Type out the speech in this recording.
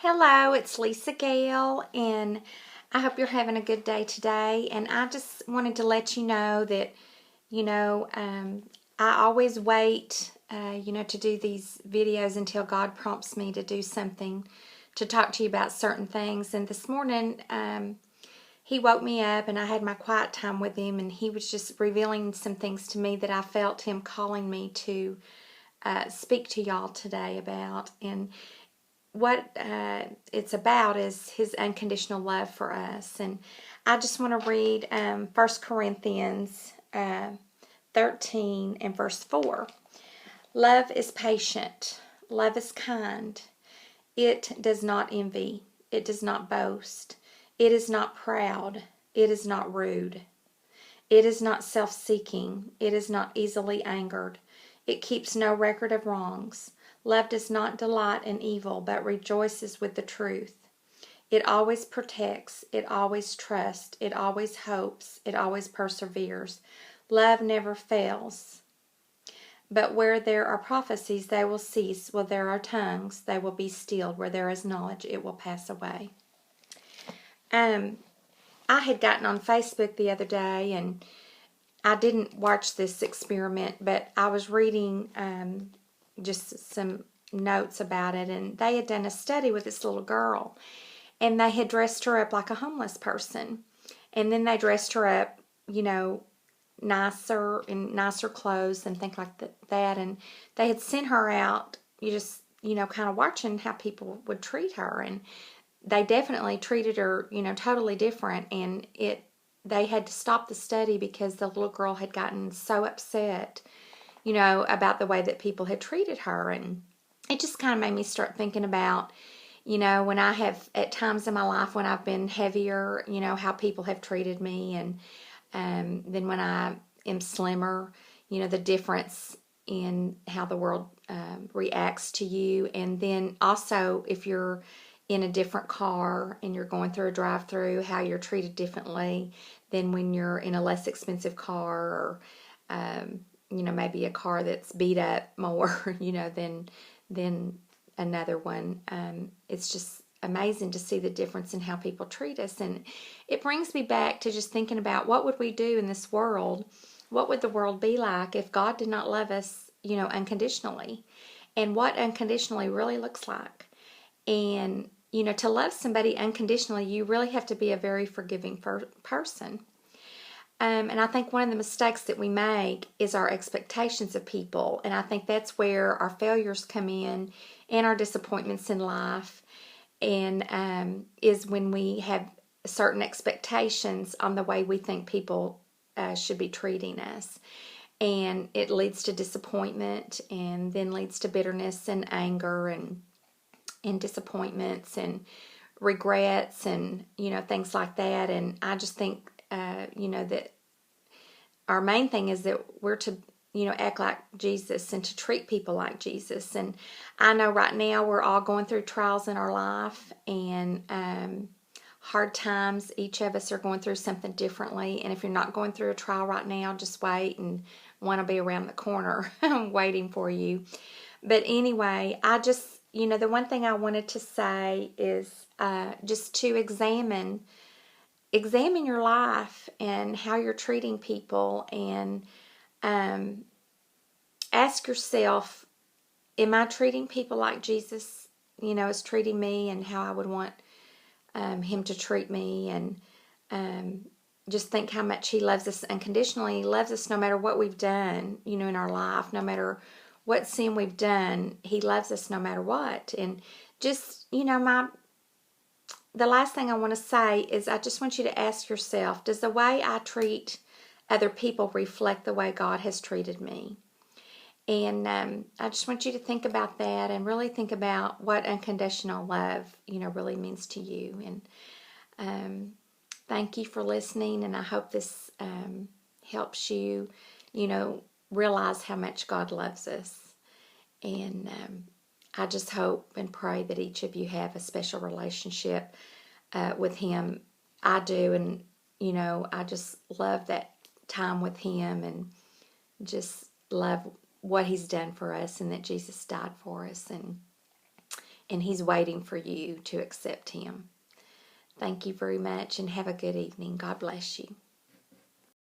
Hello, it's Lisa Gail, and I hope you're having a good day today. And I just wanted to let you know that, I always wait, to do these videos until God prompts me to do something, to talk to you about certain things. And this morning, he woke me up, and I had my quiet time with him, and he was just revealing some things to me that I felt him calling me to speak to y'all today about. And what it's about is his unconditional love for us. And I just want to read 1 Corinthians 13 and verse 4. Love is patient. Love is kind. It does not envy. It does not boast. It is not proud. It is not rude. It is not self-seeking. It is not easily angered. It keeps no record of wrongs. Love does not delight in evil, but rejoices with the truth. It always protects. It always trusts. It always hopes. It always perseveres. Love never fails. But where there are prophecies, they will cease. Where there are tongues, they will be stilled. Where there is knowledge, it will pass away. I had gotten on Facebook the other day, and I didn't watch this experiment, but I was reading just some notes about it, and they had done a study with this little girl, and they had dressed her up like a homeless person, and then they dressed her up, nicer in nicer clothes and things like that, and they had sent her out, kind of watching how people would treat her, and they definitely treated her, totally different, and they had to stop the study because the little girl had gotten so upset, about the way that people had treated her. And it just kind of made me start thinking about, when I have, at times in my life when I've been heavier, how people have treated me. And then when I am slimmer, the difference in how the world reacts to you. And then also if you're in a different car and you're going through a drive-through, how you're treated differently than when you're in a less expensive car, or maybe a car that's beat up more, than another one. It's just amazing to see the difference in how people treat us. And it brings me back to just thinking about, what would we do in this world? What would the world be like if God did not love us, unconditionally? And what unconditionally really looks like. And, to love somebody unconditionally, you really have to be a very forgiving person. And I think one of the mistakes that we make is our expectations of people. And I think that's where our failures come in, and our disappointments in life. And is when we have certain expectations on the way we think people should be treating us. And it leads to disappointment, and then leads to bitterness and anger and disappointments and regrets and, things like that. And I just think, that our main thing is that we're to, act like Jesus and to treat people like Jesus. And I know right now we're all going through trials in our life, and hard times. Each of us are going through something differently. And if you're not going through a trial right now, just wait, and one will be around the corner waiting for you. But anyway, I just, the one thing I wanted to say is just to examine your life and how you're treating people, and ask yourself, am I treating people like Jesus, is treating me, and how I would want him to treat me? And just think how much he loves us unconditionally. He loves us no matter what we've done, in our life, no matter what sin we've done. He loves us no matter what. And just, the last thing I want to say is, I just want you to ask yourself, does the way I treat other people reflect the way God has treated me? And I just want you to think about that, and really think about what unconditional love, really means to you. And thank you for listening, and I hope this helps you, realize how much God loves us. And I just hope and pray that each of you have a special relationship with him. I do, and I just love that time with him, and just love what he's done for us, and that Jesus died for us. And and He's waiting for you to accept Him. Thank you very much and have a good evening. God bless you.